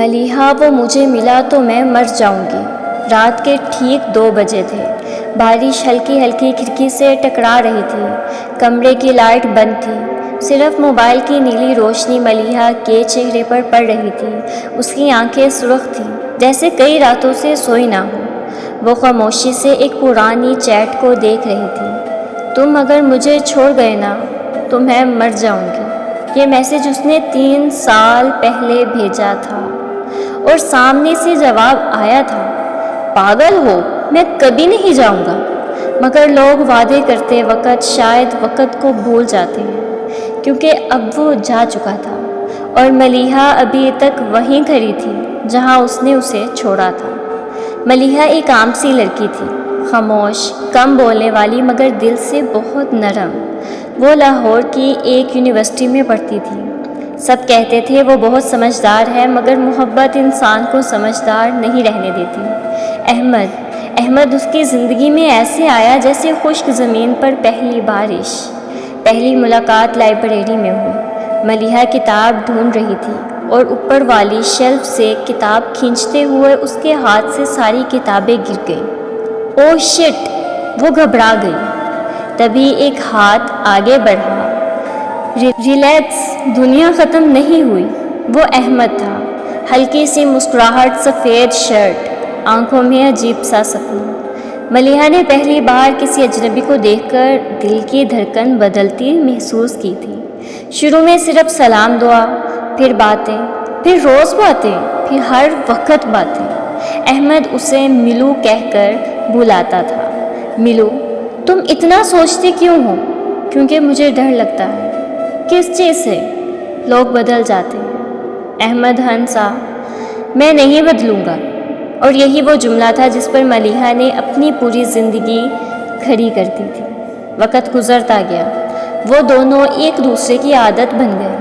ملیحہ وہ مجھے ملا تو میں مر جاؤں گی۔ رات کے ٹھیک 2 بجے تھے۔ بارش ہلکی ہلکی کھڑکی سے ٹکرا رہی تھی۔ کمرے کی لائٹ بند تھی۔ صرف موبائل کی نیلی روشنی ملیحہ کے چہرے پر پڑ رہی تھی۔ اس کی آنکھیں سرخ تھیں جیسے کئی راتوں سے سوئی نہ ہو۔ وہ خاموشی سے ایک پرانی چیٹ کو دیکھ رہی تھی۔ تم اگر مجھے چھوڑ گئے نا تو میں مر جاؤں گی۔ یہ میسج اس نے 3 سال پہلے بھیجا تھا اور سامنے سے جواب آیا تھا، پاگل ہو، میں کبھی نہیں جاؤں گا۔ مگر لوگ وعدے کرتے وقت شاید وقت کو بھول جاتے ہیں، کیونکہ اب وہ جا چکا تھا اور ملیحہ ابھی تک وہیں کھڑی تھی جہاں اس نے اسے چھوڑا تھا۔ ملیحہ ایک عام سی لڑکی تھی، خاموش، کم بولنے والی مگر دل سے بہت نرم۔ وہ لاہور کی ایک یونیورسٹی میں پڑھتی تھی۔ سب کہتے تھے وہ بہت سمجھدار ہے، مگر محبت انسان کو سمجھدار نہیں رہنے دیتی۔ احمد اس کی زندگی میں ایسے آیا جیسے خشک زمین پر پہلی بارش۔ پہلی ملاقات لائبریری میں ہوئی۔ ملیحہ کتاب ڈھونڈ رہی تھی اور اوپر والی شیلف سے کتاب کھینچتے ہوئے اس کے ہاتھ سے ساری کتابیں گر گئیں۔ اوہ شٹ! وہ گھبرا گئی۔ تبھی ایک ہاتھ آگے بڑھا۔ ریلیکس، دنیا ختم نہیں ہوئی۔ وہ احمد تھا، ہلکی سی مسکراہٹ، سفید شرٹ، آنکھوں میں عجیب سا سکون۔ ملیحہ نے پہلی بار کسی اجنبی کو دیکھ کر دل کی دھڑکن بدلتی محسوس کی تھی۔ شروع میں صرف سلام دعا، پھر باتیں، پھر روز باتیں، پھر ہر وقت باتیں۔ احمد اسے ملو کہہ کر بلاتا تھا۔ ملو، تم اتنا سوچتے کیوں ہو؟ کیونکہ مجھے ڈر لگتا ہے۔ کس چیز سے؟ لوگ بدل جاتے ہیں۔ احمد ہنسا۔ میں نہیں بدلوں گا۔ اور یہی وہ جملہ تھا جس پر ملیحہ نے اپنی پوری زندگی کھڑی کر دی تھی۔ وقت گزرتا گیا، وہ دونوں ایک دوسرے کی عادت بن گئے۔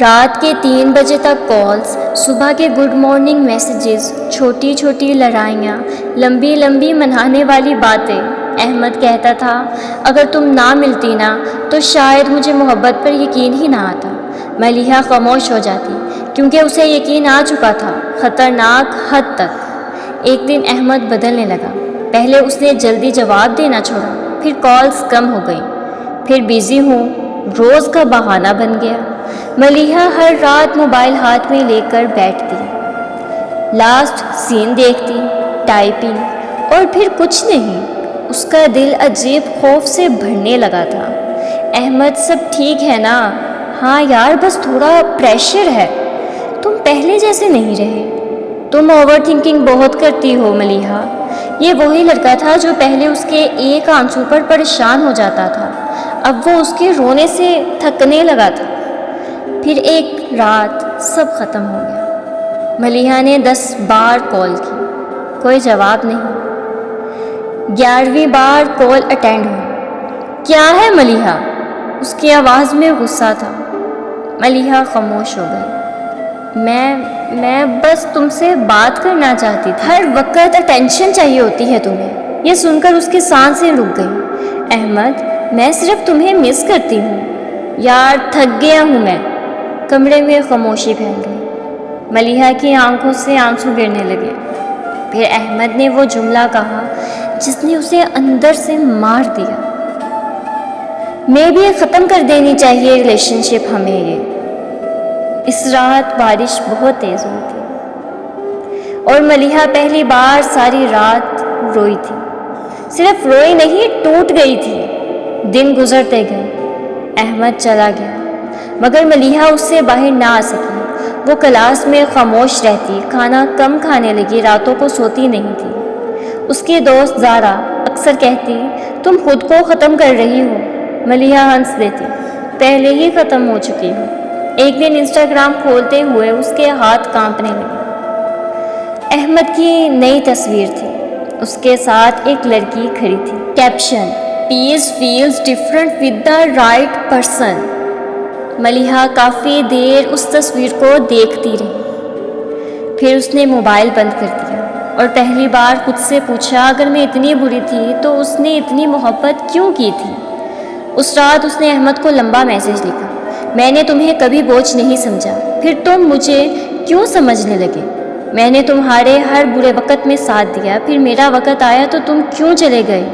رات کے 3 بجے تک کالز، صبح کے گڈ مارننگ میسیجز، چھوٹی چھوٹی لڑائیاں، لمبی لمبی منانے والی باتیں۔ احمد کہتا تھا، اگر تم نہ ملتی نا تو شاید مجھے محبت پر یقین ہی نہ آتا۔ ملیحہ خاموش ہو جاتی، کیونکہ اسے یقین آ چکا تھا، خطرناک حد تک۔ ایک دن احمد بدلنے لگا۔ پہلے اس نے جلدی جواب دینا چھوڑا، پھر کالز کم ہو گئیں، پھر بیزی ہوں روز کا بہانہ بن گیا۔ ملیحہ ہر رات موبائل ہاتھ میں لے کر بیٹھتی، لاسٹ سین دیکھتی، ٹائپنگ، اور پھر کچھ نہیں۔ اس کا دل عجیب خوف سے بھرنے لگا تھا۔ احمد، سب ٹھیک ہے نا؟ ہاں یار، بس تھوڑا پریشر ہے۔ تم پہلے جیسے نہیں رہے۔ تم اوور تھنکنگ بہت کرتی ہو ملیحہ۔ یہ وہی لڑکا تھا جو پہلے اس کے ایک آنسو پر پریشان ہو جاتا تھا، اب وہ اس کے رونے سے تھکنے لگا تھا۔ پھر ایک رات سب ختم ہو گیا۔ ملیحہ نے 10 بار کال کی، کوئی جواب نہیں۔ 11ویں بار کال اٹینڈ ہوئی۔ کیا ہے ملیحہ؟ اس کی آواز میں غصہ تھا۔ ملیحہ خاموش ہو گئی۔ میں بس تم سے بات کرنا چاہتی تھی۔ ہر وقت اٹینشن چاہیے ہوتی ہے تمہیں۔ یہ سن کر اس کی سانسیں رک گئیں۔ احمد، میں صرف تمہیں مس کرتی ہوں۔ یار، تھک گیا ہوں میں۔ کمرے میں خاموشی پھیل گئی۔ ملیحہ کی آنکھوں سے آنسو گرنے لگے۔ پھر احمد نے وہ جملہ کہا جس نے اسے اندر سے مار دیا۔ میں بھی ختم کر دینی چاہیے ریلیشن شپ ہمیں یہ۔ اس رات بارش بہت تیز ہوئی تھی اور ملیحہ پہلی بار ساری رات روئی تھی۔ صرف روئی نہیں، ٹوٹ گئی تھی۔ دن گزرتے گئے، احمد چلا گیا، مگر ملیحہ اس سے باہر نہ آ سکی۔ وہ کلاس میں خاموش رہتی، کھانا کم کھانے لگی، راتوں کو سوتی نہیں تھی۔ اس کی دوست زارا اکثر کہتی، تم خود کو ختم کر رہی ہو۔ ملیحہ ہنس دیتی، پہلے ہی ختم ہو چکی ہوں۔ ایک دن انسٹاگرام کھولتے ہوئے اس کے ہاتھ کانپنے لگے۔ احمد کی نئی تصویر تھی، اس کے ساتھ ایک لڑکی کھڑی تھی۔ Caption, peace feels different with the right person. Maliha کافی دیر اس تصویر کو دیکھتی رہی، پھر اس نے موبائل بند کر دیا اور پہلی بار خود سے پوچھا، اگر میں اتنی بری تھی تو اس نے اتنی محبت کیوں کی تھی؟ اس رات اس نے احمد کو لمبا میسج لکھا، میں نے تمہیں کبھی بوجھ نہیں سمجھا، پھر تم مجھے کیوں سمجھنے لگے؟ میں نے تمہارے ہر برے وقت میں ساتھ دیا، پھر میرا وقت آیا تو تم کیوں چلے گئے؟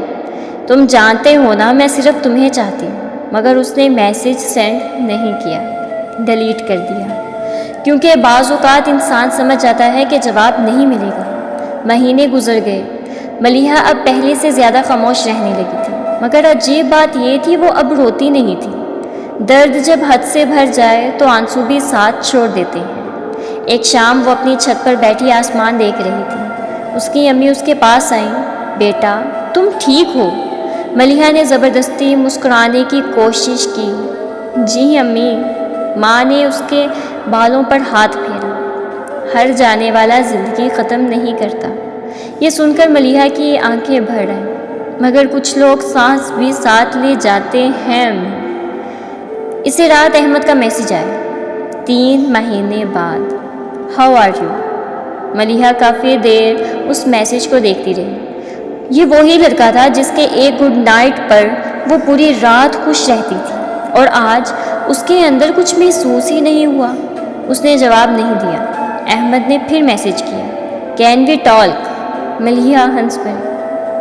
تم جانتے ہو نا میں صرف تمہیں چاہتی ہوں۔ مگر اس نے میسیج سینڈ نہیں کیا، ڈیلیٹ کر دیا، کیونکہ بعض اوقات انسان سمجھ جاتا ہے کہ جواب نہیں ملے گا۔ مہینے گزر گئے، ملیحہ اب پہلے سے زیادہ خاموش رہنے لگی تھی، مگر عجیب بات یہ تھی وہ اب روتی نہیں تھی۔ درد جب حد سے بھر جائے تو آنسو بھی ساتھ چھوڑ دیتے ہیں۔ ایک شام وہ اپنی چھت پر بیٹھی آسمان دیکھ رہی تھی۔ اس کی امی اس کے پاس آئیں۔ بیٹا تم ٹھیک ہو؟ ملیحہ نے زبردستی مسکرانے کی کوشش کی۔ جی امی۔ ماں نے اس کے بالوں پر ہاتھ پھیرا۔ ہر جانے والا زندگی ختم نہیں کرتا۔ یہ سن کر ملیحہ کی آنکھیں بھر آئیں۔ مگر کچھ لوگ سانس بھی ساتھ لے جاتے ہیں امی۔ اسی رات احمد کا میسیج آیا، 3 مہینے بعد، ہاؤ آر یو؟ ملیحہ کافی دیر اس میسیج کو دیکھتی رہی۔ یہ وہی لڑکا تھا جس کے ایک گڈ نائٹ پر وہ پوری رات خوش رہتی تھی، اور آج اس کے اندر کچھ محسوس ہی نہیں ہوا۔ اس نے جواب نہیں دیا۔ احمد نے پھر میسیج کیا، کین وی ٹالک؟ ملیحہ ہنس پڑی،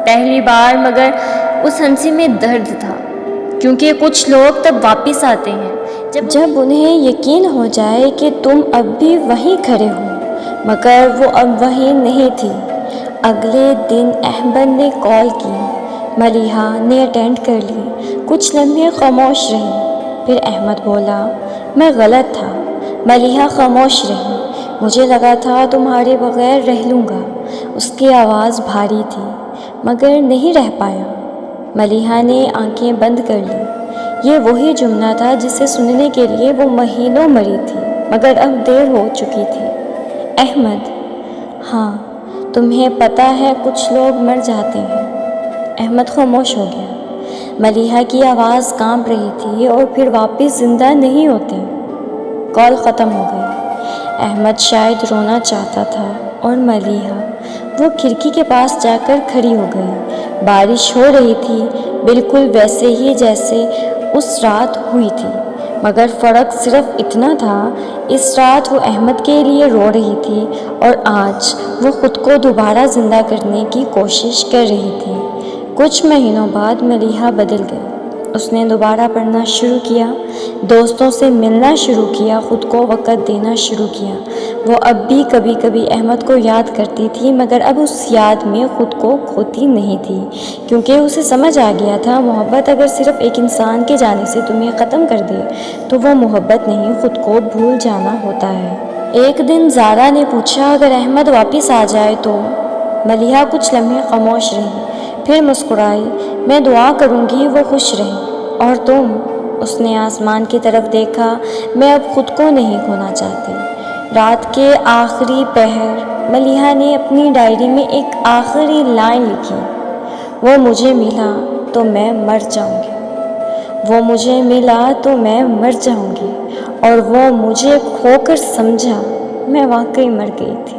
پہلی بار، مگر اس ہنسی میں درد تھا، کیونکہ کچھ لوگ تب واپس آتے ہیں جب انہیں یقین ہو جائے کہ تم اب بھی وہیں کھڑے ہو، مگر وہ اب وہیں نہیں تھی۔ اگلے دن احمد نے کال کی، ملیحہ نے اٹینڈ کر لی۔ کچھ لمحے خاموش رہی، پھر احمد بولا، میں غلط تھا۔ ملیحہ خاموش رہی، مجھے لگا تھا تمہارے بغیر رہ لوں گا۔ اس کی آواز بھاری تھی، مگر نہیں رہ پایا۔ ملیحہ نے آنکھیں بند کر لی۔ یہ وہی جملہ تھا جسے سننے کے لیے وہ مہینوں مری تھی، مگر اب دیر ہو چکی تھی۔ احمد، ہاں تمہیں پتہ ہے کچھ لوگ مر جاتے ہیں۔ احمد خاموش ہو گیا۔ ملیحہ کی آواز کانپ رہی تھی، اور پھر واپس زندہ نہیں ہوتے۔ کال ختم ہو گئی۔ احمد شاید رونا چاہتا تھا، اور ملیحہ، وہ کھڑکی کے پاس جا کر کھڑی ہو گئی۔ بارش ہو رہی تھی، بالکل ویسے ہی جیسے اس رات ہوئی تھی، مگر فرق صرف اتنا تھا، اس رات وہ احمد کے لیے رو رہی تھی، اور آج وہ خود کو دوبارہ زندہ کرنے کی کوشش کر رہی تھی۔ کچھ مہینوں بعد ملیحہ بدل گئی۔ اس نے دوبارہ پڑھنا شروع کیا، دوستوں سے ملنا شروع کیا، خود کو وقت دینا شروع کیا۔ وہ اب بھی کبھی کبھی احمد کو یاد کرتی تھی، مگر اب اس یاد میں خود کو کھوتی نہیں تھی، کیونکہ اسے سمجھ آ گیا تھا محبت اگر صرف ایک انسان کے جانے سے تمہیں ختم کر دے تو وہ محبت نہیں، خود کو بھول جانا ہوتا ہے۔ ایک دن زارا نے پوچھا، اگر احمد واپس آ جائے تو؟ ملیحہ کچھ لمحے خاموش رہی، پھر مسکرائی، میں دعا کروں گی وہ خوش رہے۔ اور تم؟ اس نے آسمان کی طرف دیکھا، میں اب خود کو نہیں کھونا چاہتی۔ رات کے آخری پہر، ملیحہ نے اپنی ڈائری میں ایک آخری لائن لکھی، وہ مجھے ملا تو میں مر جاؤں گی، وہ مجھے ملا تو میں مر جاؤں گی، اور وہ مجھے کھو کر سمجھا میں واقعی مر گئی تھی۔